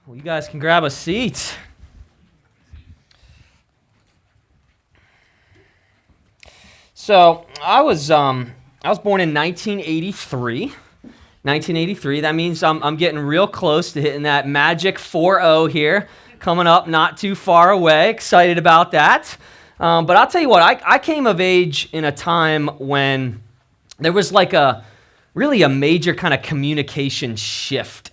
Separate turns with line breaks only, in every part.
Well, you guys can grab a seat. So I was born in 1983. 1983. That means I'm getting real close to hitting that magic 4-0 here, coming up not too far away. Excited about that. But I'll tell you what, I came of age in a time when there was like a major kind of communication shift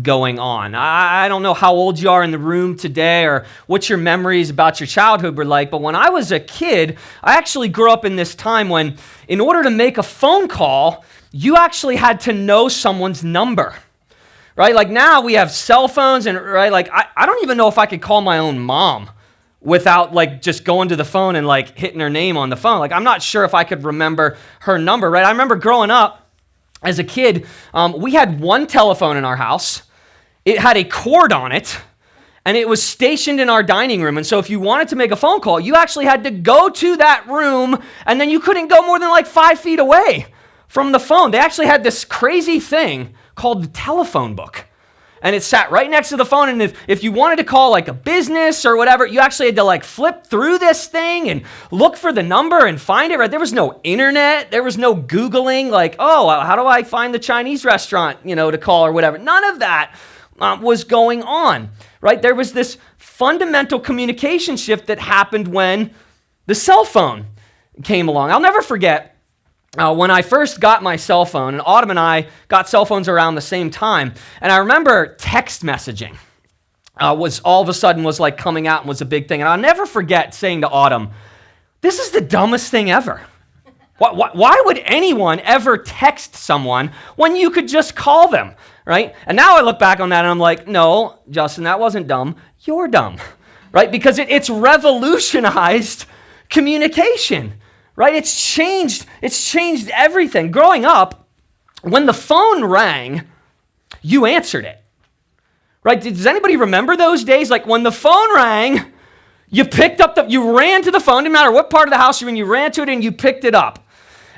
going on. I don't know how old you are in the room today or what your memories about your childhood were like, but when I was a kid, I actually grew up in this time when, in order to make a phone call, you actually had to know someone's number, right? Like now we have cell phones and, right, like I don't even know if I could call my own mom without like just going to the phone and like hitting her name on the phone. Like I'm not sure if I could remember her number, right? I remember growing up, as a kid, we had one telephone in our house. It had a cord on it, and it was stationed in our dining room. And so if you wanted to make a phone call, you actually had to go to that room, and then you couldn't go more than like 5 feet away from the phone. They actually had this crazy thing called the telephone book. And it sat right next to the phone, and if you wanted to call like a business or whatever, you actually had to like flip through this thing and look for the number and find it, right? There was no internet. There was no Googling like, oh, how do I find the Chinese restaurant, to call or whatever. None of that was going on, right? There was this fundamental communication shift that happened when the cell phone came along. I'll never forget when I first got my cell phone, and Autumn and I got cell phones around the same time, and I remember text messaging was all of a sudden was like coming out and was a big thing. And I'll never forget saying to Autumn, this is the dumbest thing ever. Why would anyone ever text someone when you could just call them, right? And now I look back on that and I'm like, no, Justin, that wasn't dumb. You're dumb, right? Because it's revolutionized communication. Right? It's changed everything. Growing up, when the phone rang, you answered it. Right? Does anybody remember those days? Like when the phone rang, you ran to the phone, no matter what part of the house you're in, you ran to it and you picked it up.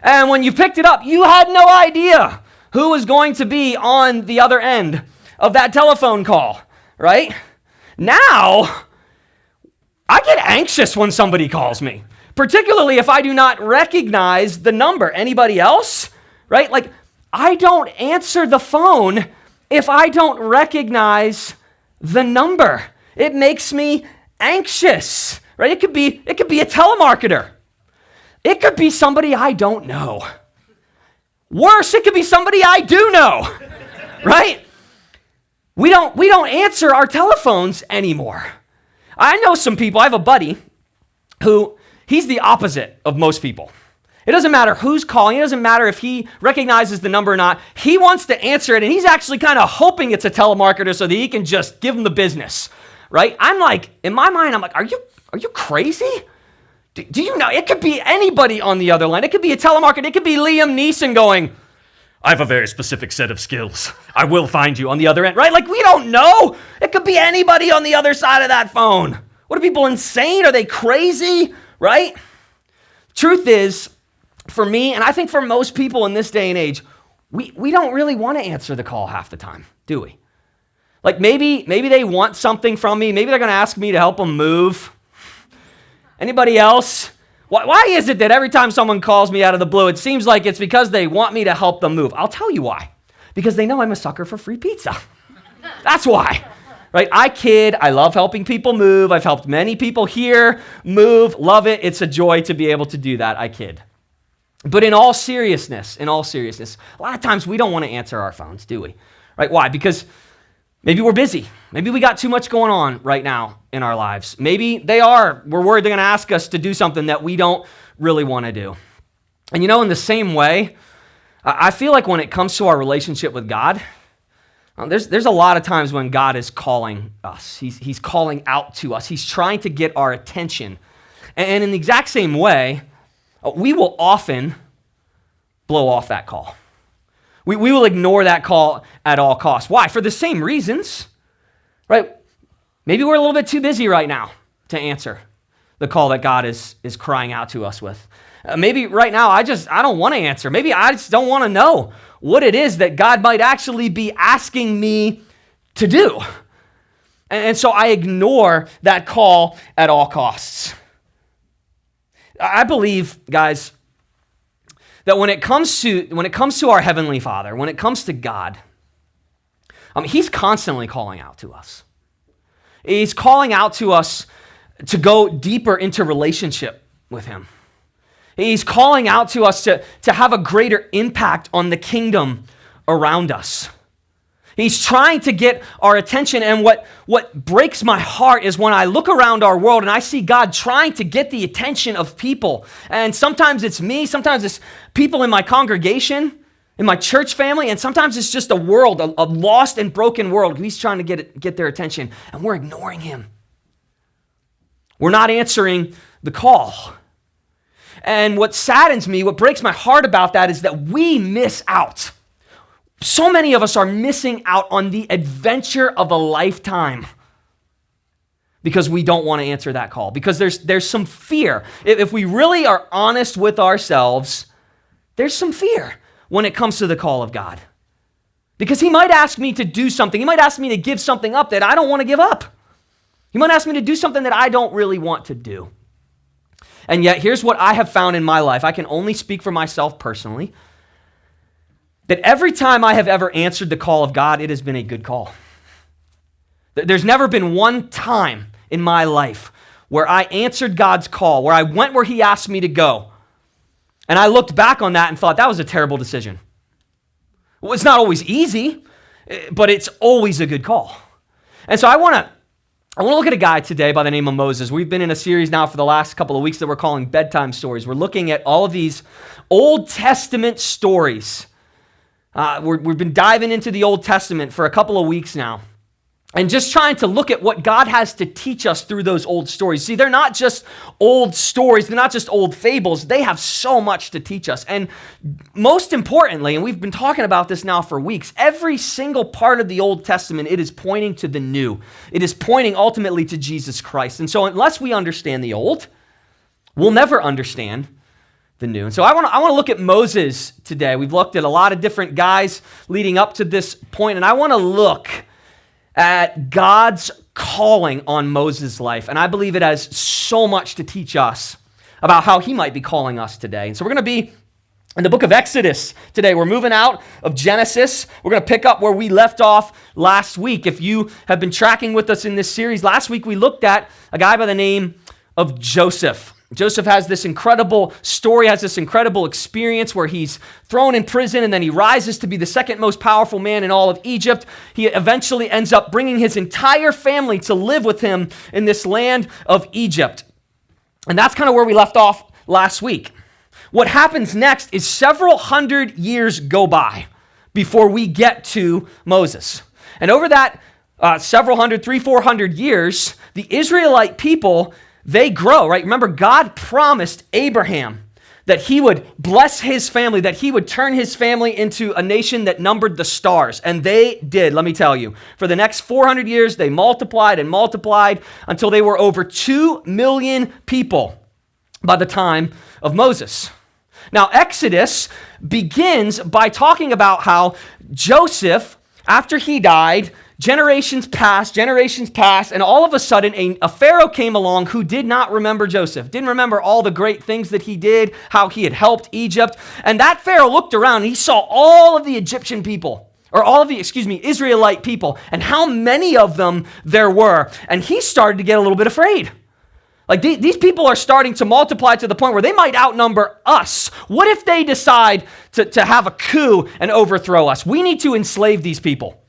And when you picked it up, you had no idea who was going to be on the other end of that telephone call, right? Now, I get anxious when somebody calls me. Particularly if I do not recognize the number. Anybody else? Right? Like, I don't answer the phone if I don't recognize the number. It makes me anxious. Right? It could be a telemarketer. It could be somebody I don't know. Worse, it could be somebody I do know. Right? We don't answer our telephones anymore. I know some people. I have a buddy who he's the opposite of most people. It doesn't matter who's calling. It doesn't matter if he recognizes the number or not. He wants to answer it, and he's actually kind of hoping it's a telemarketer so that he can just give him the business, right? I'm like, in my mind, I'm like, are you crazy? Do you know? It could be anybody on the other line. It could be a telemarketer. It could be Liam Neeson going, I have a very specific set of skills. I will find you on the other end, right? Like, we don't know. It could be anybody on the other side of that phone. What are people insane? Are they crazy? Right? Truth is, for me, and I think for most people in this day and age, we don't really want to answer the call half the time, do we? Like maybe they want something from me. Maybe they're going to ask me to help them move. Anybody else? Why is it that every time someone calls me out of the blue, it seems like it's because they want me to help them move? I'll tell you why. Because they know I'm a sucker for free pizza. That's why. Right? I kid. I love helping people move. I've helped many people here move. Love it. It's a joy to be able to do that. I kid. But in all seriousness, a lot of times we don't want to answer our phones, do we? Right? Why? Because maybe we're busy. Maybe we got too much going on right now in our lives. Maybe we're worried they're going to ask us to do something that we don't really want to do. And in the same way, I feel like when it comes to our relationship with God, there's a lot of times when God is calling us. He's calling out to us. He's trying to get our attention. And in the exact same way, we will often blow off that call. We will ignore that call at all costs. Why? For the same reasons, right? Maybe we're a little bit too busy right now to answer the call that God is crying out to us with. Maybe right now I don't want to answer. Maybe I just don't want to know what it is that God might actually be asking me to do. And so I ignore that call at all costs. I believe, guys, that when it comes to our Heavenly Father, when it comes to God, He's constantly calling out to us. He's calling out to us to go deeper into relationship with Him. He's calling out to us to have a greater impact on the kingdom around us. He's trying to get our attention, and what breaks my heart is when I look around our world and I see God trying to get the attention of people. And sometimes it's me, sometimes it's people in my congregation, in my church family, and sometimes it's just a world, a lost and broken world. He's trying to get their attention, and we're ignoring Him. We're not answering the call. And what saddens me, what breaks my heart about that is that we miss out. So many of us are missing out on the adventure of a lifetime because we don't want to answer that call, because there's some fear. If we really are honest with ourselves, there's some fear when it comes to the call of God. Because He might ask me to do something. He might ask me to give something up that I don't want to give up. He might ask me to do something that I don't really want to do. And yet, here's what I have found in my life. I can only speak for myself personally. That every time I have ever answered the call of God, it has been a good call. There's never been one time in my life where I answered God's call, where I went where He asked me to go, and I looked back on that and thought, that was a terrible decision. Well, it's not always easy, but it's always a good call. And so I want to look at a guy today by the name of Moses. We've been in a series now for the last couple of weeks that we're calling Bedtime Stories. We're looking at all of these Old Testament stories. We've been diving into the Old Testament for a couple of weeks now and just trying to look at what God has to teach us through those old stories. See, they're not just old stories. They're not just old fables. They have so much to teach us. And most importantly, and we've been talking about this now for weeks, every single part of the Old Testament, it is pointing to the new. It is pointing ultimately to Jesus Christ. And so unless we understand the old, we'll never understand the new. And so I want to look at Moses today. We've looked at a lot of different guys leading up to this point, and I want to look at God's calling on Moses' life. And I believe it has so much to teach us about how He might be calling us today. And so we're going to be in the book of Exodus today. We're moving out of Genesis. We're going to pick up where we left off last week. If you have been tracking with us in this series, last week we looked at a guy by the name of Joseph. Joseph has this incredible story, has this incredible experience where he's thrown in prison and then he rises to be the second most powerful man in all of Egypt. He eventually ends up bringing his entire family to live with him in this land of Egypt. And that's kind of where we left off last week. What happens next is several hundred years go by before we get to Moses. And over that several hundred, 300-400 years, the Israelite people, they grow, right? Remember, God promised Abraham that He would bless his family, that He would turn his family into a nation that numbered the stars. And they did, let me tell you. For the next 400 years, they multiplied and multiplied until they were over 2 million people by the time of Moses. Now, Exodus begins by talking about how Joseph, after he died, generations passed, and all of a sudden a Pharaoh came along who did not remember Joseph, didn't remember all the great things that he did, how he had helped Egypt. And that Pharaoh looked around and he saw all of the Egyptian people, or all of the, Israelite people, and how many of them there were. And he started to get a little bit afraid. Like these people are starting to multiply to the point where they might outnumber us. What if they decide to have a coup and overthrow us? We need to enslave these people.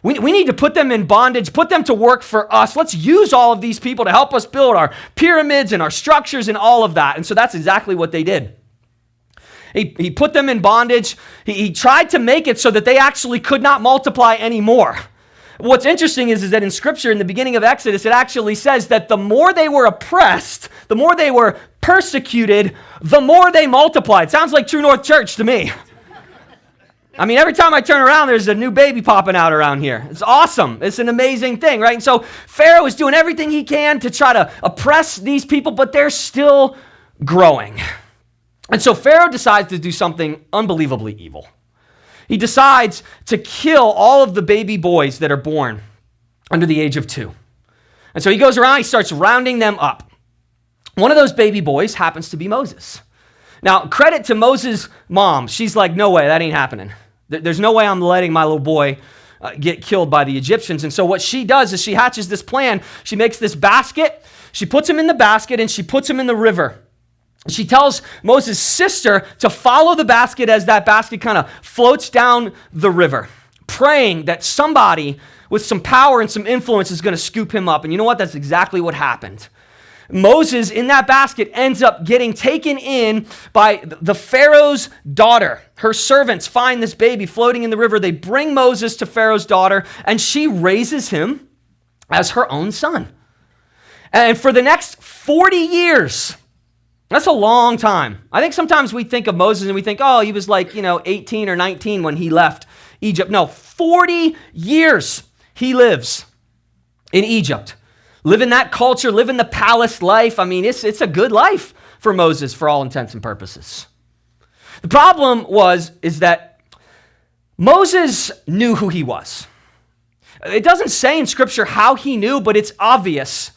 We need to put them in bondage, put them to work for us. Let's use all of these people to help us build our pyramids and our structures and all of that. And so that's exactly what they did. He put them in bondage. He tried to make it so that they actually could not multiply anymore. What's interesting is that in Scripture, in the beginning of Exodus, it actually says that the more they were oppressed, the more they were persecuted, the more they multiplied. Sounds like True North Church to me. I mean, every time I turn around, there's a new baby popping out around here. It's awesome. It's an amazing thing, right? And so Pharaoh is doing everything he can to try to oppress these people, but they're still growing. And so Pharaoh decides to do something unbelievably evil. He decides to kill all of the baby boys that are born under the age of 2. And so he goes around, he starts rounding them up. One of those baby boys happens to be Moses. Now, credit to Moses' mom. She's like, no way, that ain't happening. There's no way I'm letting my little boy get killed by the Egyptians. And so what she does is she hatches this plan. She makes this basket. She puts him in the basket and she puts him in the river. She tells Moses' sister to follow the basket as that basket kind of floats down the river, praying that somebody with some power and some influence is going to scoop him up. And you know what? That's exactly what happened. Moses in that basket ends up getting taken in by the Pharaoh's daughter. Her servants find this baby floating in the river. They bring Moses to Pharaoh's daughter, and she raises him as her own son. And for the next 40 years, that's a long time. I think sometimes we think of Moses and we think, oh, he was like, 18 or 19 when he left Egypt. No, 40 years he lives in Egypt. Live in that culture, live in the palace life. I mean, it's a good life for Moses for all intents and purposes. The problem is that Moses knew who he was. It doesn't say in Scripture how he knew, but it's obvious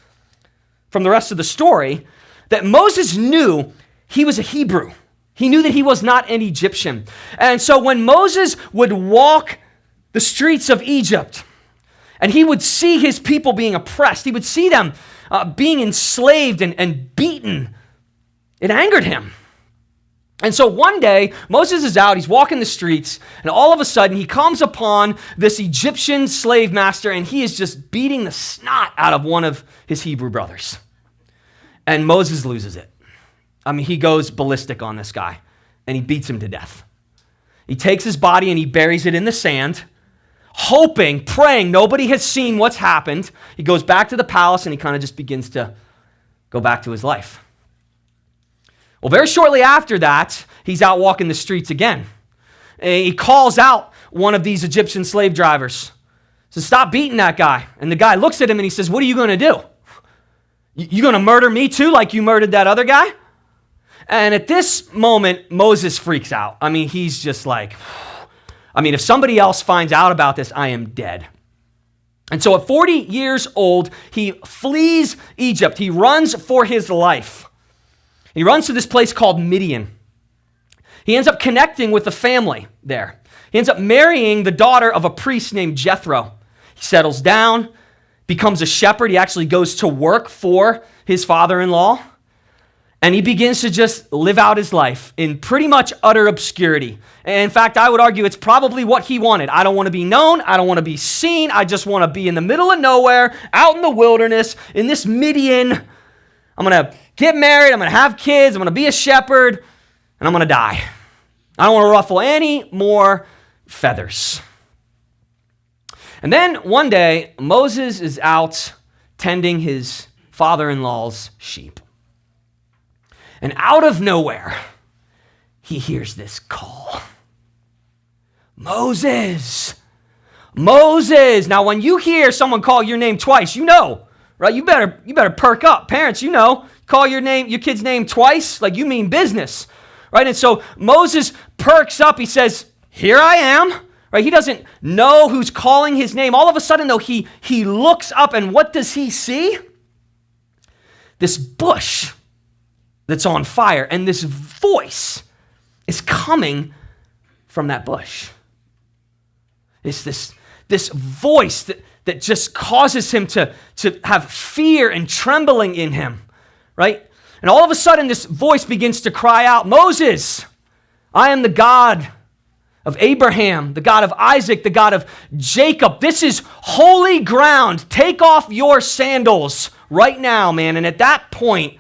from the rest of the story that Moses knew he was a Hebrew. He knew that he was not an Egyptian. And so when Moses would walk the streets of Egypt, and he would see his people being oppressed, he would see them being enslaved and beaten, it angered him. And so one day, Moses is out, he's walking the streets, and all of a sudden he comes upon this Egyptian slave master, and he is just beating the snot out of one of his Hebrew brothers. And Moses loses it. I mean, he goes ballistic on this guy, and he beats him to death. He takes his body and he buries it in the sand, hoping, praying, nobody has seen what's happened. He goes back to the palace and he kind of just begins to go back to his life. Well, very shortly after that, he's out walking the streets again. And he calls out one of these Egyptian slave drivers. He says, stop beating that guy. And the guy looks at him and he says, what are you going to do? You going to murder me too like you murdered that other guy? And at this moment, Moses freaks out. I mean, he's just like, if somebody else finds out about this, I am dead. And so at 40 years old, he flees Egypt. He runs for his life. He runs to this place called Midian. He ends up connecting with the family there. He ends up marrying the daughter of a priest named Jethro. He settles down, becomes a shepherd. He actually goes to work for his father-in-law. And he begins to just live out his life in pretty much utter obscurity. And in fact, I would argue it's probably what he wanted. I don't want to be known. I don't want to be seen. I just want to be in the middle of nowhere, out in the wilderness, in this Midian. I'm going to get married. I'm going to have kids. I'm going to be a shepherd. And I'm going to die. I don't want to ruffle any more feathers. And then one day, Moses is out tending his father-in-law's sheep. And out of nowhere, he hears this call. Moses, Moses. Now, when you hear someone call your name twice, you know, right? You better perk up. Parents, call your kid's name twice, like you mean business, right? And so Moses perks up. He says, here I am, right? He doesn't know who's calling his name. All of a sudden, though, he looks up, and what does he see? This bush that's on fire, and this voice is coming from that bush. It's this voice that just causes him to have fear and trembling in him, right? And all of a sudden, this voice begins to cry out, Moses, I am the God of Abraham, the God of Isaac, the God of Jacob. This is holy ground. Take off your sandals right now, man. And at that point,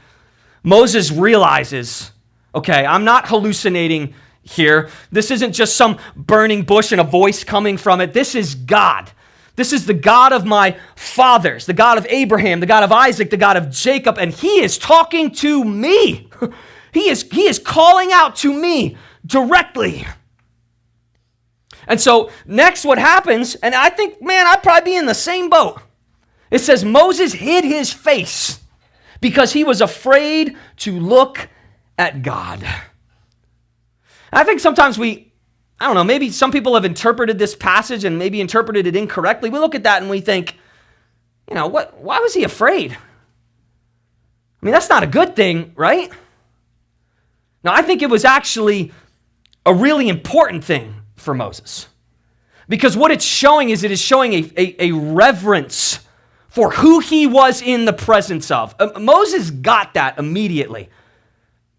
Moses realizes, okay, I'm not hallucinating here. This isn't just some burning bush and a voice coming from it. This is God. This is the God of my fathers, the God of Abraham, the God of Isaac, the God of Jacob, and he is talking to me. He is calling out to me directly. And so next what happens, and I think, man, I'd probably be in the same boat. It says Moses hid his face because he was afraid to look at God. I think sometimes maybe some people have interpreted this passage and maybe interpreted it incorrectly. We look at that and we think, why was he afraid? I mean, that's not a good thing, right? Now, I think it was actually a really important thing for Moses. Because what it's showing is it is showing a reverence for who he was in the presence of. Moses got that immediately.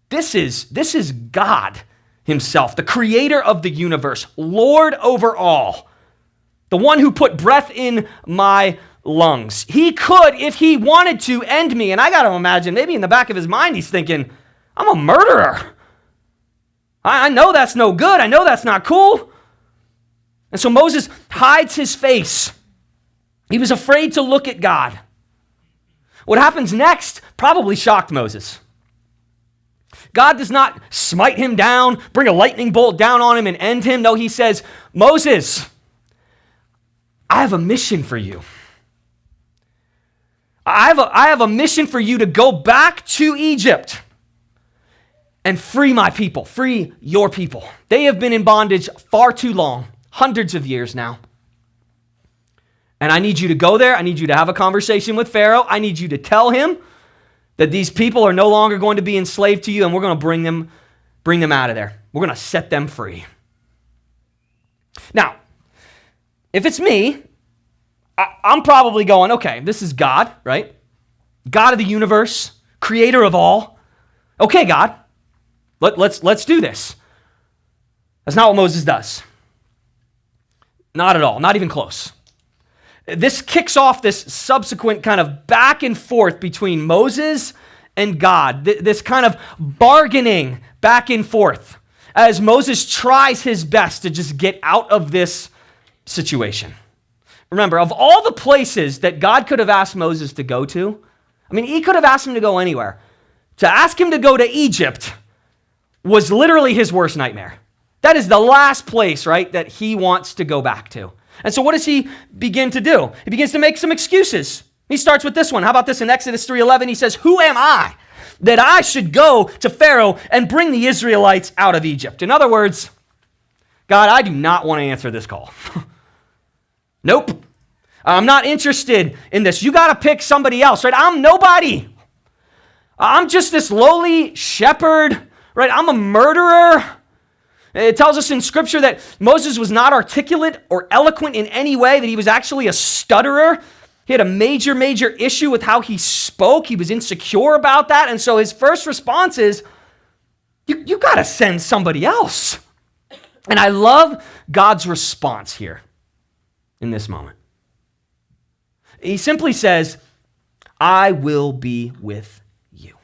This is God himself, the creator of the universe, Lord over all, the one who put breath in my lungs. He could, if he wanted to, end me. And I got to imagine, maybe in the back of his mind, he's thinking, I'm a murderer. I know that's no good. I know that's not cool. And so Moses hides his face. He was afraid to look at God. What happens next probably shocked Moses. God does not smite him down, bring a lightning bolt down on him and end him. No, he says, Moses, I have a mission for you. I have a mission for you to go back to Egypt and free my people, free your people. They have been in bondage far too long, hundreds of years now. And I need you to go there. I need you to have a conversation with Pharaoh. I need you to tell him that these people are no longer going to be enslaved to you, and we're going to bring them out of there. We're going to set them free. Now, if it's me, I'm probably going, okay, this is God, right? God of the universe, creator of all. Okay, God, let's do this. That's not what Moses does. Not at all, not even close. This kicks off this subsequent kind of back and forth between Moses and God, this kind of bargaining back and forth as Moses tries his best to just get out of this situation. Remember, of all the places that God could have asked Moses to go to, I mean, he could have asked him to go anywhere. To ask him to go to Egypt was literally his worst nightmare. That is the last place, right, that he wants to go back to. And so what does he begin to do? He begins to make some excuses. He starts with this one. How about this in Exodus 3:11? He says, who am I that I should go to Pharaoh and bring the Israelites out of Egypt? In other words, God, I do not want to answer this call. Nope. I'm not interested in this. You got to pick somebody else, right? I'm nobody. I'm just this lowly shepherd, right? I'm a murderer. It tells us in Scripture that Moses was not articulate or eloquent in any way, that he was actually a stutterer. He had a major issue with how he spoke. He was insecure about that. And so his first response is, you got to send somebody else. And I love God's response here in this moment. He simply says, I will be with you.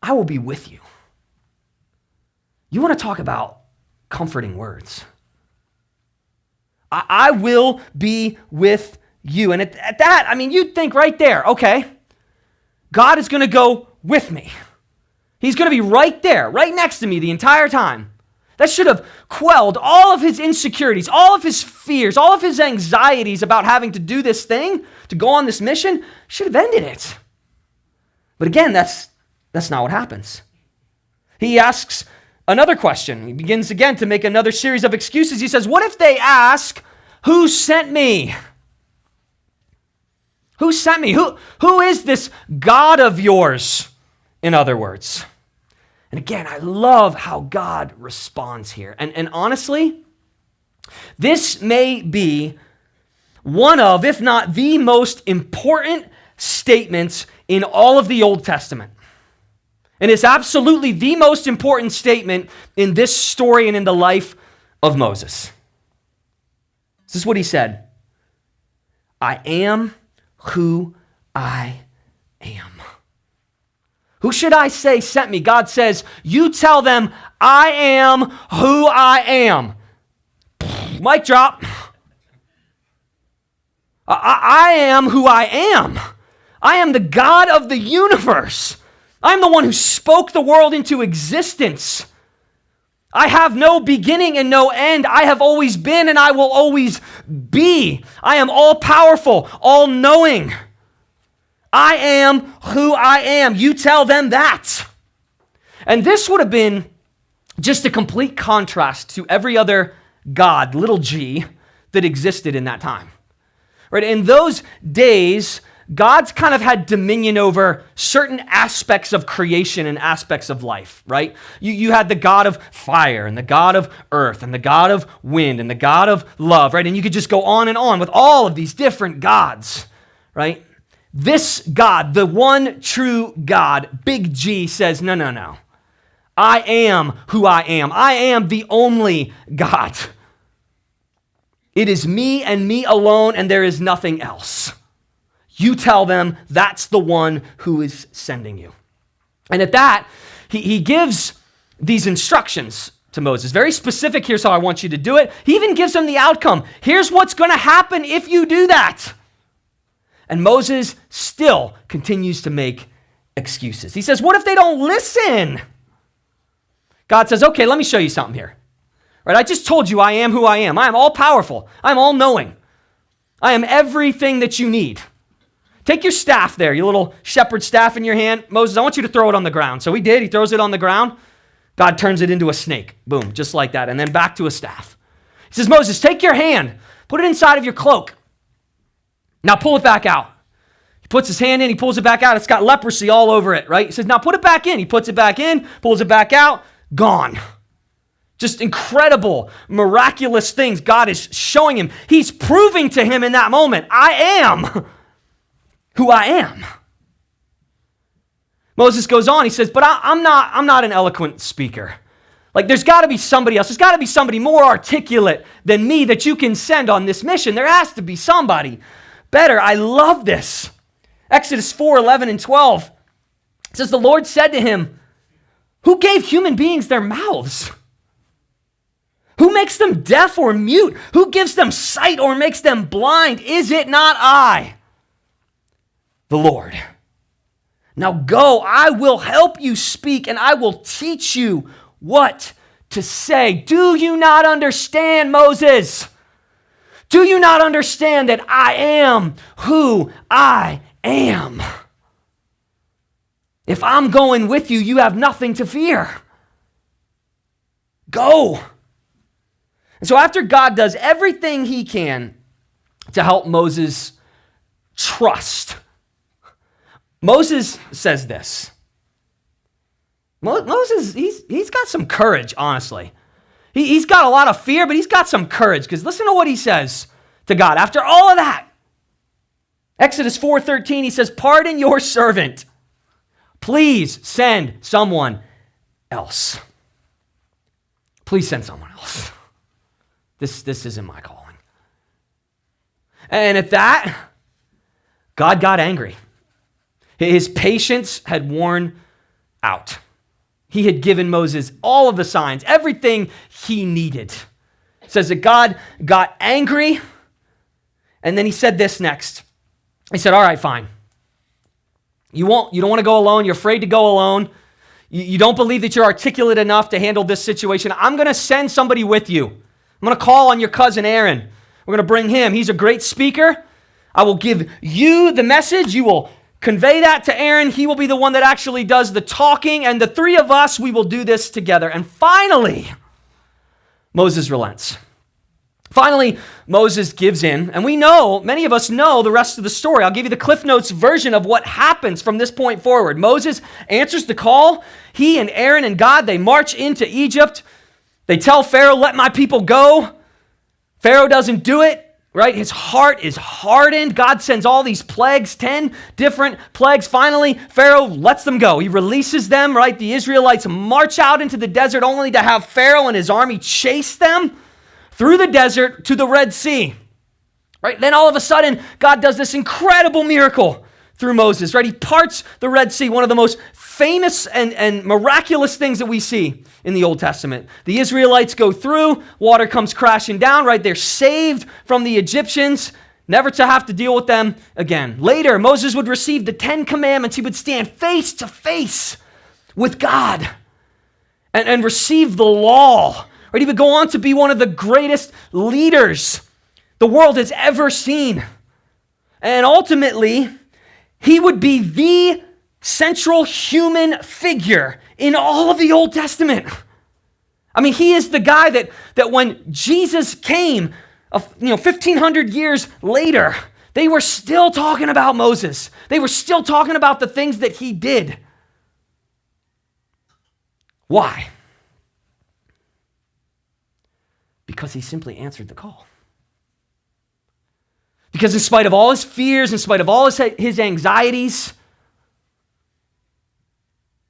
I will be with you. You want to talk about comforting words. I will be with you. And at that, I mean, you'd think right there, okay, God is going to go with me. He's going to be right there, right next to me the entire time. That should have quelled all of his insecurities, all of his fears, all of his anxieties about having to do this thing, to go on this mission, should have ended it. But again, that's not what happens. He asks another question. He begins again to make another series of excuses. He says, what if they ask, who sent me? Who sent me? Who is this God of yours, in other words? And again, I love how God responds here. And honestly, this may be one of, if not the most important statements in all of the Old Testament. And it's absolutely the most important statement in this story and in the life of Moses. This is what he said. I am who I am. Who should I say sent me? God says, you tell them, I am who I am. Mic drop. I am who I am. I am the God of the universe. I'm the one who spoke the world into existence. I have no beginning and no end. I have always been and I will always be. I am all powerful, all knowing. I am who I am. You tell them that. And this would have been just a complete contrast to every other God, little g, that existed in that time. Right? In those days, God's kind of had dominion over certain aspects of creation and aspects of life, right? You had the God of fire and the God of earth and the God of wind and the God of love, right? And you could just go on with all of these different gods, right? This God, the one true God, big G, says, no. I am who I am. I am the only God. It is me and me alone, and there is nothing else. You tell them that's the one who is sending you. And at that, he gives these instructions to Moses. Very specific, here's how I want you to do it. He even gives him the outcome. Here's what's going to happen if you do that. And Moses still continues to make excuses. He says, what if they don't listen? God says, okay, let me show you something here. Right? I just told you I am who I am. I am all powerful. I'm all knowing. I am everything that you need. Take your staff there, your little shepherd staff in your hand. Moses, I want you to throw it on the ground. So he did. He throws it on the ground. God turns it into a snake. Boom, just like that. And then back to a staff. He says, Moses, take your hand. Put it inside of your cloak. Now pull it back out. He puts his hand in. He pulls it back out. It's got leprosy all over it, right? He says, now put it back in. He puts it back in, pulls it back out. Gone. Just incredible, miraculous things God is showing him. He's proving to him in that moment, I am who I am. Moses goes on, he says, but I'm not an eloquent speaker. Like there's got to be somebody else. There's got to be somebody more articulate than me that you can send on this mission. There has to be somebody better. I love this. Exodus 4:11 and 12. It says, the Lord said to him, who gave human beings their mouths? Who makes them deaf or mute? Who gives them sight or makes them blind? Is it not I, the Lord? Now go, I will help you speak, and I will teach you what to say. Do you not understand, Moses? Do you not understand that I am who I am? If I'm going with you, you have nothing to fear. Go. And so after God does everything he can to help Moses trust, Moses says this. Moses, he's got some courage, honestly. He's got a lot of fear, but he's got some courage, because listen to what he says to God. After all of that, Exodus 4:13, he says, pardon your servant. Please send someone else. Please send someone else. This isn't my calling. And at that, God got angry. His patience had worn out. He had given Moses all of the signs, everything he needed. It says that God got angry, and then he said this next. He said, all right, fine. You don't want to go alone. You're afraid to go alone. You don't believe that you're articulate enough to handle this situation. I'm going to send somebody with you. I'm going to call on your cousin Aaron. We're going to bring him. He's a great speaker. I will give you the message. You will convey that to Aaron. He will be the one that actually does the talking. And the three of us, we will do this together. And finally, Moses relents. Finally, Moses gives in, and we know, many of us know the rest of the story. I'll give you the Cliff Notes version of what happens from this point forward. Moses answers the call. He and Aaron and God, they march into Egypt. They tell Pharaoh, let my people go. Pharaoh doesn't do it, right? His heart is hardened. God sends all these plagues, 10 different plagues. Finally, Pharaoh lets them go. He releases them, right? The Israelites march out into the desert only to have Pharaoh and his army chase them through the desert to the Red Sea, right? Then all of a sudden, God does this incredible miracle through Moses, right? He parts the Red Sea, one of the most famous and miraculous things that we see in the Old Testament. The Israelites go through, water comes crashing down, right? They're saved from the Egyptians, never to have to deal with them again. Later, Moses would receive the 10 commandments. He would stand face to face with God and receive the law. Right? He would go on to be one of the greatest leaders the world has ever seen. And ultimately, he would be the central human figure in all of the Old Testament. I mean, he is the guy that when Jesus came, 1,500 years later, They were still talking about Moses. They were still talking about the things that he did. Why? Because he simply answered the call. Because in spite of all his fears, in spite of all his anxieties,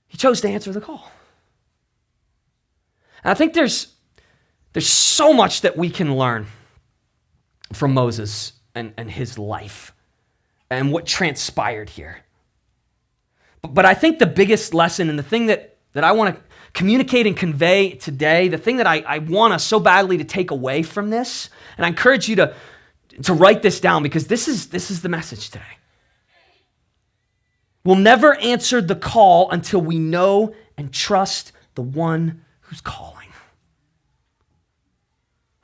he chose to answer the call. And I think there's so much that we can learn from Moses and his life and what transpired here. But I think the biggest lesson and the thing that I want to communicate and convey today, the thing that I want us so badly to take away from this, and I encourage you to write this down because this is the message today. We'll never answer the call until we know and trust the one who's calling.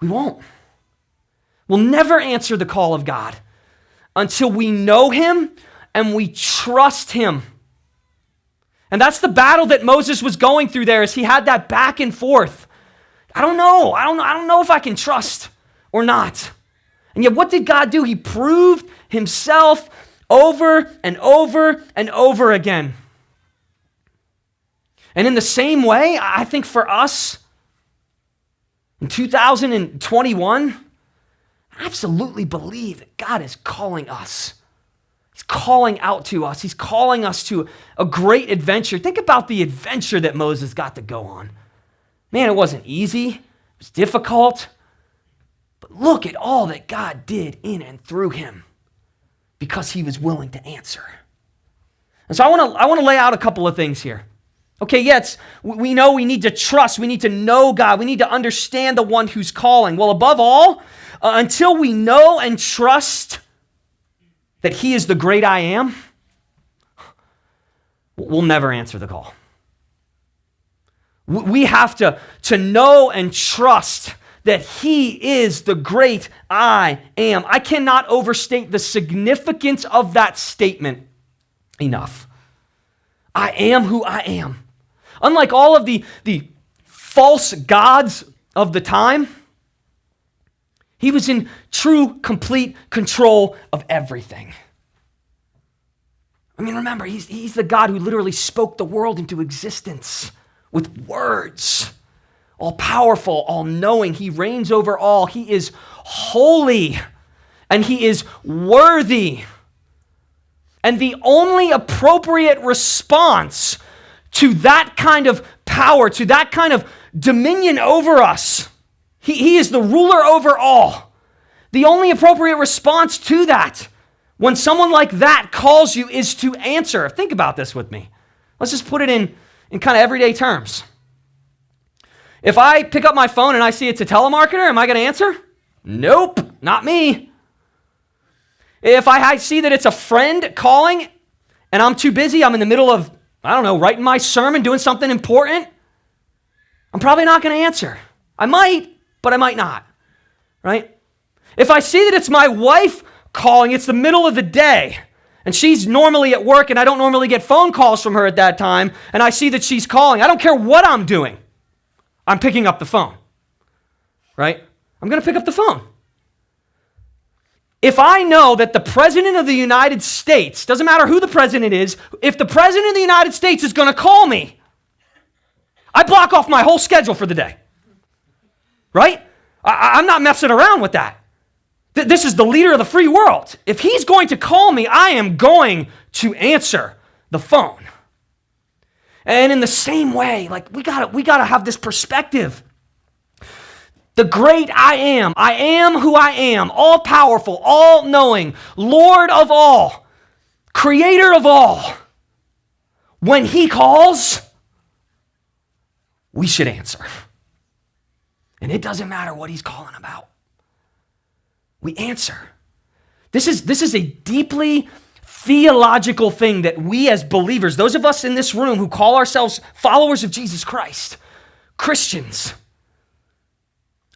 We won't. We'll never answer the call of God until we know him and we trust him. And that's the battle that Moses was going through there as he had that back and forth. I don't know if I can trust or not. And yet what did God do? He proved himself over and over and over again. And in the same way, I think for us, in 2021, I absolutely believe that God is calling us. He's calling out to us. He's calling us to a great adventure. Think about the adventure that Moses got to go on. Man, it wasn't easy. It was difficult. But look at all that God did in and through him because he was willing to answer. And so I want to lay out a couple of things here. Okay, yes, we know we need to trust. We need to know God. We need to understand the one who's calling. Well, above all, until we know and trust that he is the great I am, we'll never answer the call. We have to know and trust that he is the great I am. I cannot overstate the significance of that statement enough. I am who I am. Unlike all of the false gods of the time, he was in true, complete control of everything. I mean, remember, he's the God who literally spoke the world into existence with words. All powerful, all knowing. He reigns over all. He is holy and he is worthy. And the only appropriate response to that kind of power, to that kind of dominion over us, he is the ruler over all. The only appropriate response to that, when someone like that calls you, is to answer. Think about this with me. Let's just put it in kind of everyday terms. If I pick up my phone and I see it's a telemarketer, am I going to answer? Nope, not me. If I see that it's a friend calling and I'm too busy, I'm in the middle of, writing my sermon, doing something important, I'm probably not going to answer. I might, but I might not, right? If I see that it's my wife calling, it's the middle of the day, and she's normally at work and I don't normally get phone calls from her at that time, and I see that she's calling, I don't care what I'm doing, I'm picking up the phone, right? I'm going to pick up the phone. If I know that the President of the United States, doesn't matter who the president is, if the President of the United States is going to call me, I block off my whole schedule for the day, right? I'm not messing around with that. This is the leader of the free world. If he's going to call me, I am going to answer the phone. And in the same way, we gotta have this perspective. The great I am who I am, all powerful, all knowing, Lord of all, creator of all. When he calls, we should answer. And it doesn't matter what he's calling about. We answer. This is a deeply theological thing that we as believers, those of us in this room who call ourselves followers of Jesus Christ, Christians,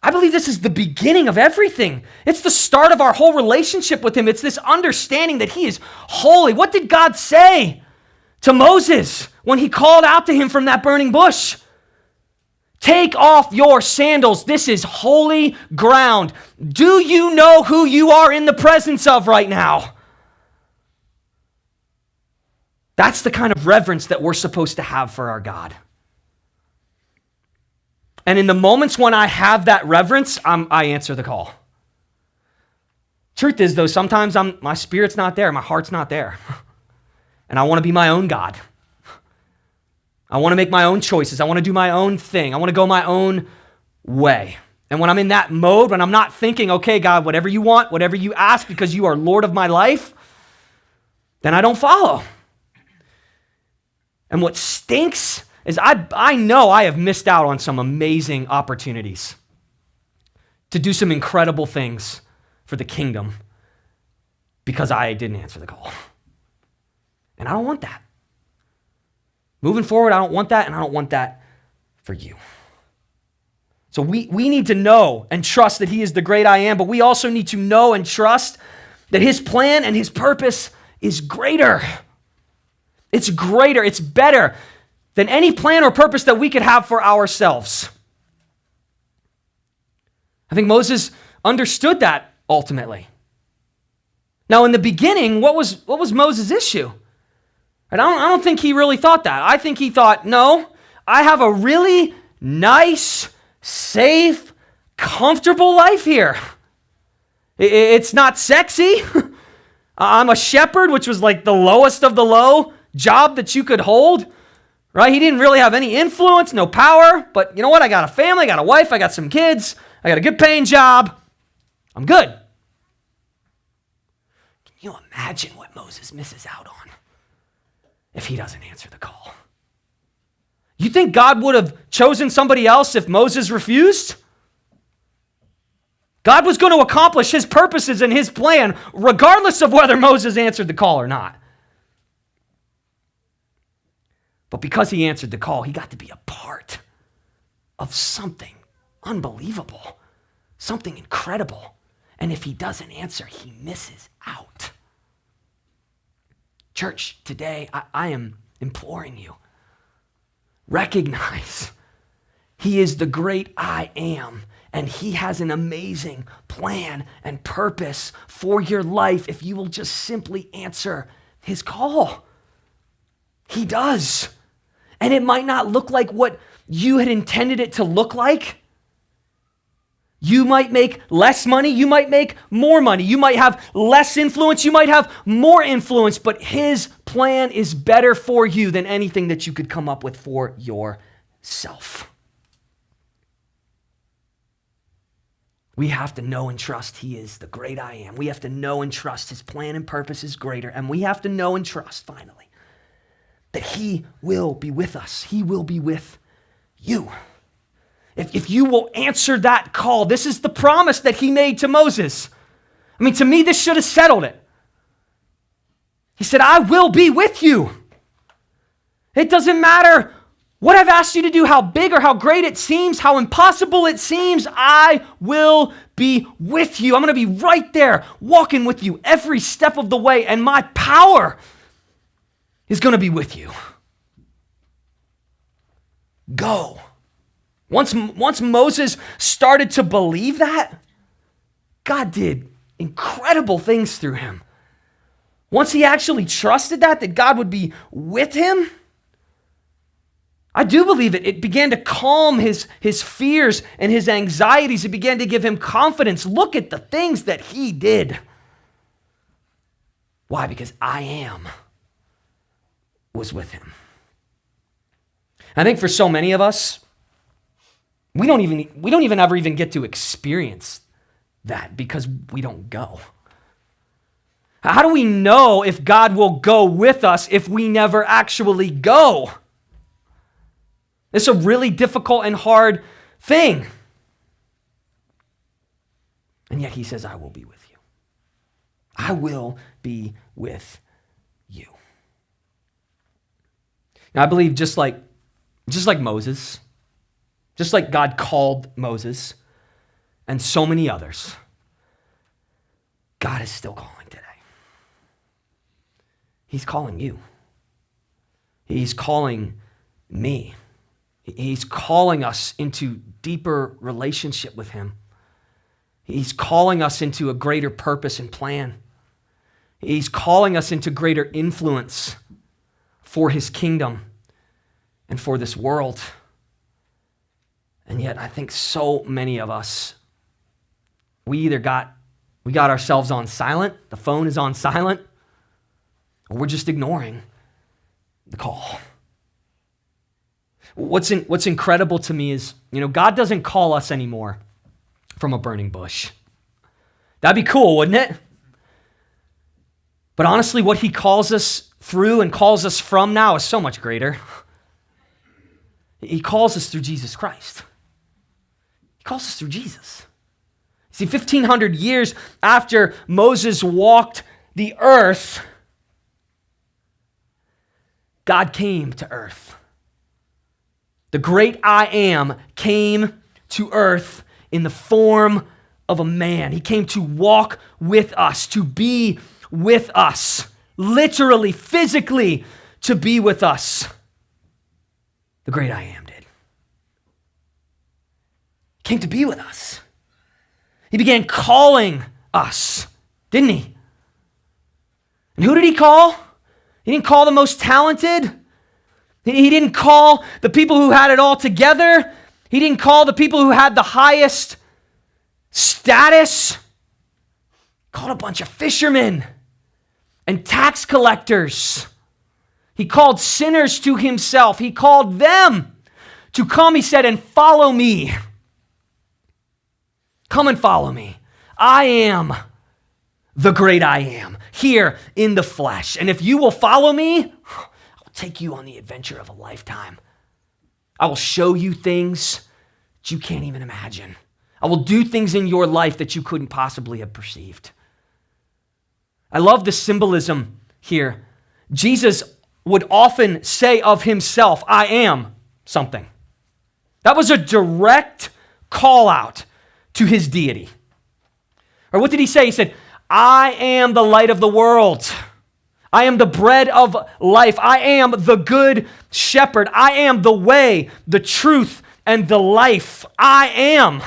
I believe this is the beginning of everything. It's the start of our whole relationship with him. It's this understanding that he is holy. What did God say to Moses when he called out to him from that burning bush? Take off your sandals. This is holy ground. Do you know who you are in the presence of right now? That's the kind of reverence that we're supposed to have for our God. And in the moments when I have that reverence, I answer the call. Truth is, though, sometimes my spirit's not there, my heart's not there. And I want to be my own God. I want to make my own choices. I want to do my own thing. I want to go my own way. And when I'm in that mode, when I'm not thinking, okay, God, whatever you want, whatever you ask, because you are Lord of my life, then I don't follow. And what stinks is I know I have missed out on some amazing opportunities to do some incredible things for the kingdom because I didn't answer the call. And I don't want that. Moving forward, I don't want that, and I don't want that for you. So we need to know and trust that he is the great I am, but we also need to know and trust that his plan and his purpose is greater. It's greater. It's better than any plan or purpose that we could have for ourselves. I think Moses understood that ultimately. Now, in the beginning, what was Moses' issue? And I don't think he really thought that. I think he thought, no, I have a really nice, safe, comfortable life here. It's not sexy. I'm a shepherd, which was like the lowest of the low job that you could hold, right? He didn't really have any influence, no power, but you know what? I got a family, I got a wife, I got some kids, I got a good paying job. I'm good. Can you imagine what Moses misses out on if he doesn't answer the call? You think God would have chosen somebody else if Moses refused? God was going to accomplish his purposes and his plan regardless of whether Moses answered the call or not. But because he answered the call, he got to be a part of something unbelievable, something incredible. And if he doesn't answer, he misses out. Church, today I am imploring you, recognize he is the great I am, and he has an amazing plan and purpose for your life if you will just simply answer his call. He does. And it might not look like what you had intended it to look like. You might make less money. You might make more money. You might have less influence. You might have more influence. But his plan is better for you than anything that you could come up with for yourself. We have to know and trust he is the great I am. We have to know and trust his plan and purpose is greater. And we have to know and trust, finally, that he will be with us. He will be with you. If you will answer that call, this is the promise that he made to Moses. I mean, to me, this should have settled it. He said, I will be with you. It doesn't matter what I've asked you to do, how big or how great it seems, how impossible it seems, I will be with you. I'm going to be right there, walking with you every step of the way, and my power is going to be with you. Go. Once Moses started to believe that, God did incredible things through him. Once he actually trusted that God would be with him, I do believe it began to calm his fears and his anxieties. It began to give him confidence. Look at the things that he did. Why? Because I am was with him. I think for so many of us, we don't even ever even get to experience that because we don't go. How do we know if God will go with us if we never actually go? It's a really difficult and hard thing. And yet he says, I will be with you. I will be with you. Now, I believe just like Moses, just like God called Moses and so many others, God is still calling today. He's calling you. He's calling me. He's calling us into deeper relationship with him. He's calling us into a greater purpose and plan. He's calling us into greater influence for his kingdom and for this world. And yet I think so many of us, we got ourselves on silent, the phone is on silent, or we're just ignoring the call. What's incredible to me is, God doesn't call us anymore from a burning bush. That'd be cool, wouldn't it? But honestly, what he calls us through and calls us from now is so much greater. He calls us through Jesus Christ. He calls us through Jesus. See, 1,500 years after Moses walked the earth, God came to earth. The great I Am came to earth in the form of a man. He came to walk with us, to be with us, literally, physically, to be with us. The great I Am did. He came to be with us. He began calling us, didn't he? And who did he call? He didn't call the most talented. He didn't call the people who had it all together. He didn't call the people who had the highest status. He called a bunch of fishermen and tax collectors. He called sinners to himself. He called them to come, he said, and follow me. Come and follow me. I am the great I Am, here in the flesh. And if you will follow me, I'll take you on the adventure of a lifetime. I will show you things that you can't even imagine. I will do things in your life that you couldn't possibly have perceived. I love the symbolism here. Jesus would often say of himself, I am something. That was a direct call out to his deity. Or what did he say? He said, I am the light of the world. I am the bread of life. I am the good shepherd. I am the way, the truth, and the life. I am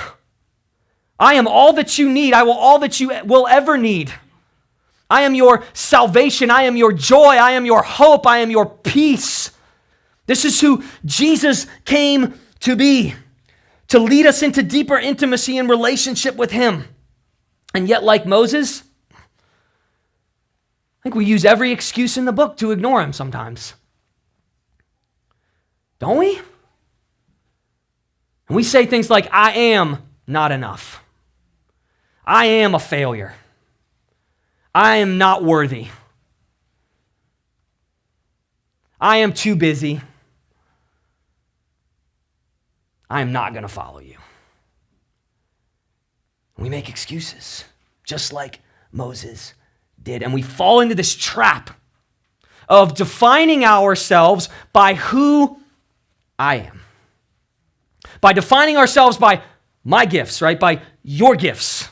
all that you need. I will all that you will ever need. I am your salvation. I am your joy. I am your hope. I am your peace. This is who Jesus came to be, to lead us into deeper intimacy and relationship with him. And yet, like Moses, I think we use every excuse in the book to ignore him sometimes. Don't we? And we say things like, I am not enough. I am a failure. I am not worthy. I am too busy. I am not going to follow you. We make excuses, just like Moses did. And we fall into this trap of defining ourselves by who I am. By defining ourselves by my gifts, right? By your gifts.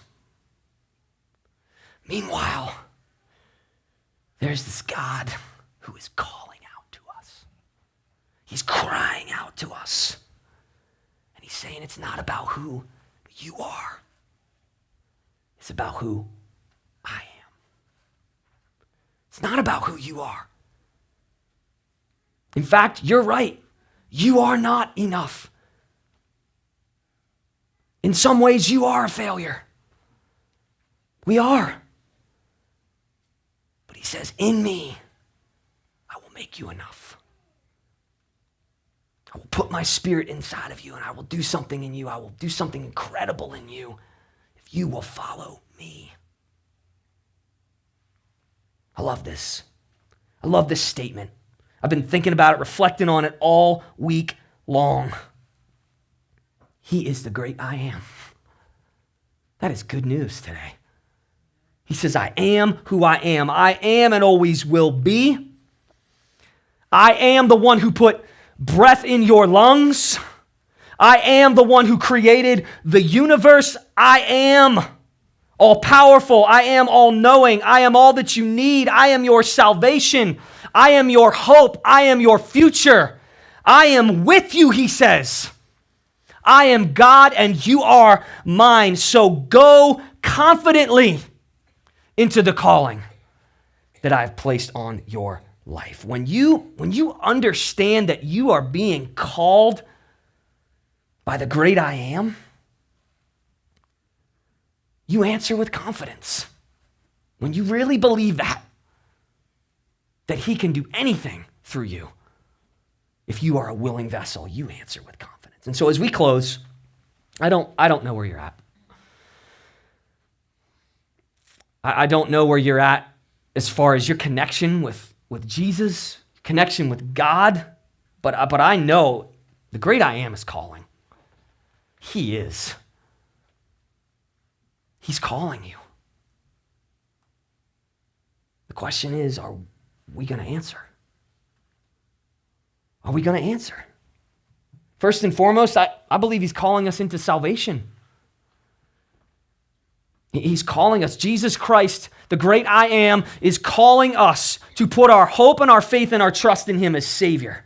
Meanwhile, there's this God who is calling out to us. He's crying out to us. And he's saying it's not about who you are. It's about who I am. It's not about who you are. In fact, you're right. You are not enough. In some ways, you are a failure. We are. But he says, in me, I will make you enough. I will put my spirit inside of you, and I will do something in you. I will do something incredible in you if you will follow me. I love this. I love this statement. I've been thinking about it, reflecting on it all week long. He is the great I Am. That is good news today. He says, I am who I am. I am and always will be. I am the one who put breath in your lungs. I am the one who created the universe. I am all powerful. I am all knowing. I am all that you need. I am your salvation. I am your hope. I am your future. I am with you, he says. I am God and you are mine. So go confidently into the calling that I have placed on your life. When you understand that you are being called by the great I am, you answer with confidence. When you really believe that he can do anything through you, if you are a willing vessel, you answer with confidence. And so as we close, I don't know where you're at. I don't know where you're at as far as your connection with Jesus, connection with God, but I know the great I am is calling. He is. He's calling you. The question is, are we going to answer? Are we going to answer? First and foremost, I believe he's calling us into salvation. He's calling us. Jesus Christ, the great I am, is calling us to put our hope and our faith and our trust in him as Savior.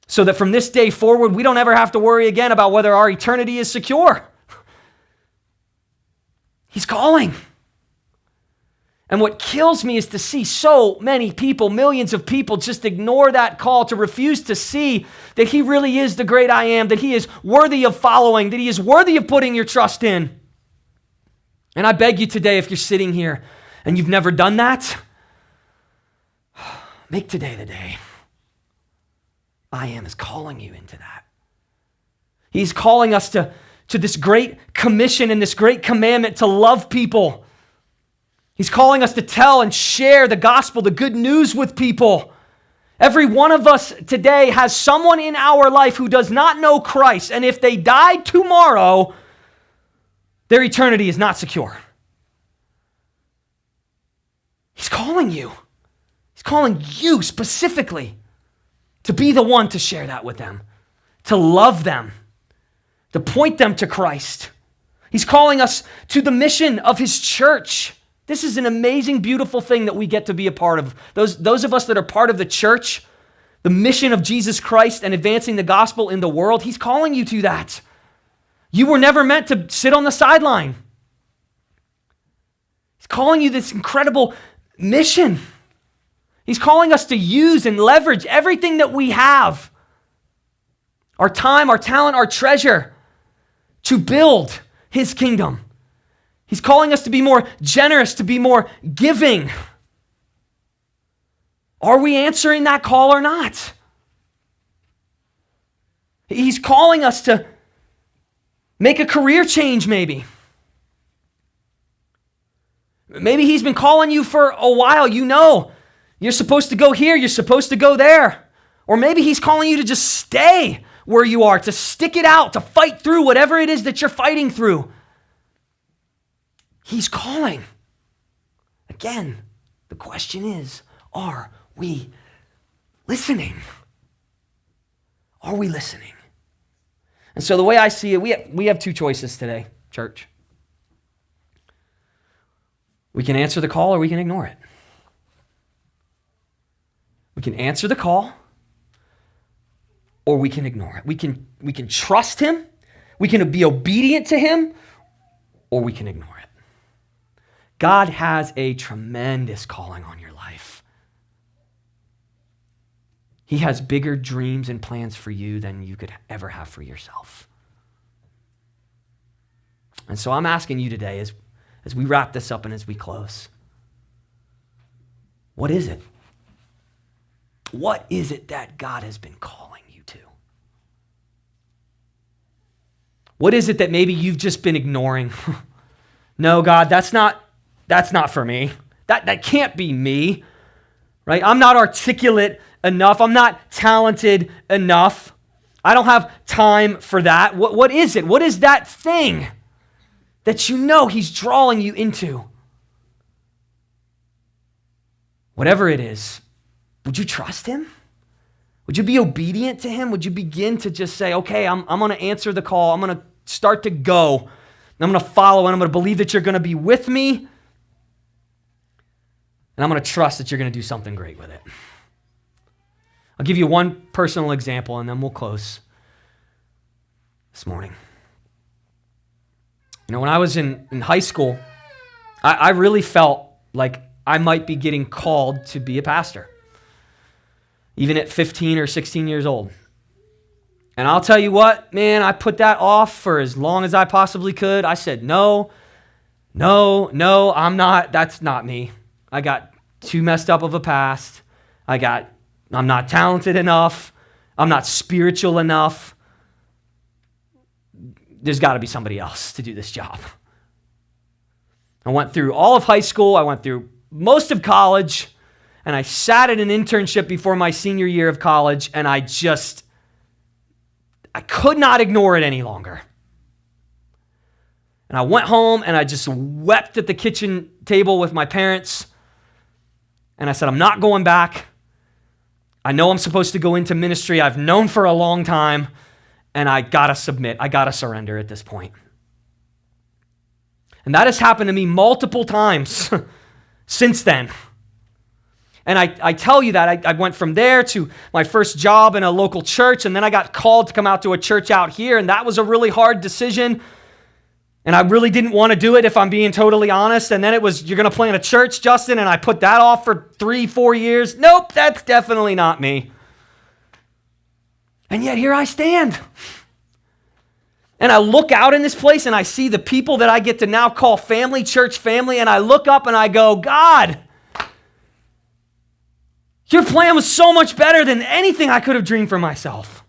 So that from this day forward, we don't ever have to worry again about whether our eternity is secure. He's calling. And what kills me is to see so many people, millions of people, just ignore that call, to refuse to see that he really is the great I am, that he is worthy of following, that he is worthy of putting your trust in. And I beg you today, if you're sitting here and you've never done that, make today the day. I am is calling you into that. He's calling us to this great commission and this great commandment to love people. He's calling us to tell and share the gospel, the good news with people. Every one of us today has someone in our life who does not know Christ, and if they died tomorrow, their eternity is not secure. He's calling you. He's calling you specifically to be the one to share that with them, to love them, to point them to Christ. He's calling us to the mission of his church. This is an amazing, beautiful thing that we get to be a part of. Those of us that are part of the church, the mission of Jesus Christ and advancing the gospel in the world, he's calling you to that. You were never meant to sit on the sideline. He's calling you this incredible mission. He's calling us to use and leverage everything that we have, our time, our talent, our treasure, to build his kingdom. He's calling us to be more generous, to be more giving. Are we answering that call or not? He's calling us to make a career change, maybe. Maybe he's been calling you for a while. You know, you're supposed to go here, you're supposed to go there. Or maybe he's calling you to just stay where you are, to stick it out, to fight through whatever it is that you're fighting through. He's calling. Again, the question is, are we listening? Are we listening? And so the way I see it, we have two choices today, church. We can answer the call or we can ignore it. We can answer the call or we can ignore it. We can trust him, we can be obedient to him, or we can ignore it. God has a tremendous calling on your life. He has bigger dreams and plans for you than you could ever have for yourself. And so I'm asking you today, as we wrap this up and as we close, what is it? What is it that God has been calling you to? What is it that maybe you've just been ignoring? No, God, that's not for me. That can't be me, right? I'm not articulate enough. I'm not talented enough. I don't have time for that. What is it? What is that thing that you know he's drawing you into? Whatever it is, would you trust him? Would you be obedient to him? Would you begin to just say, okay, I'm going to answer the call. I'm going to start to go. I'm going to follow, and I'm going to believe that you're going to be with me. And I'm going to trust that you're going to do something great with it. I'll give you one personal example and then we'll close this morning. When I was in high school, I really felt like I might be getting called to be a pastor, even at 15 or 16 years old. And I'll tell you what, man, I put that off for as long as I possibly could. I said, no, I'm not, that's not me. I got too messed up of a past. I'm not talented enough. I'm not spiritual enough. There's got to be somebody else to do this job. I went through all of high school. I went through most of college. And I sat at an internship before my senior year of college. And I could not ignore it any longer. And I went home and I just wept at the kitchen table with my parents. And I said, I'm not going back. I know I'm supposed to go into ministry. I've known for a long time. And I gotta submit. I gotta surrender at this point. And that has happened to me multiple times since then. And I tell you that I went from there to my first job in a local church, and then I got called to come out to a church out here, and that was a really hard decision. And I really didn't want to do it, if I'm being totally honest. And then it was, you're going to plant a church, Justin, and I put that off for 3-4 years. Nope, that's definitely not me. And yet here I stand. And I look out in this place and I see the people that I get to now call family, church family, and I look up and I go, God, your plan was so much better than anything I could have dreamed for myself.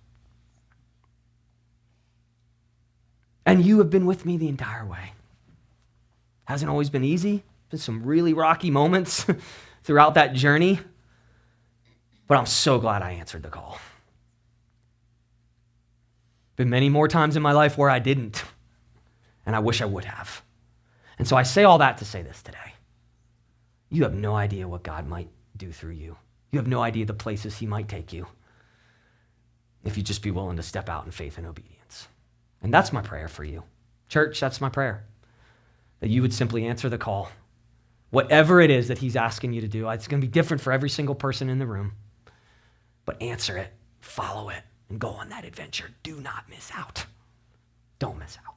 And you have been with me the entire way. Hasn't always been easy. There's some really rocky moments throughout that journey. But I'm so glad I answered the call. Been many more times in my life where I didn't, and I wish I would have. And so I say all that to say this today. You have no idea what God might do through you. You have no idea the places he might take you if you just be willing to step out in faith and obedience. And that's my prayer for you. Church, that's my prayer, that you would simply answer the call. Whatever it is that he's asking you to do, it's going to be different for every single person in the room, but answer it, follow it, and go on that adventure. Do not miss out. Don't miss out.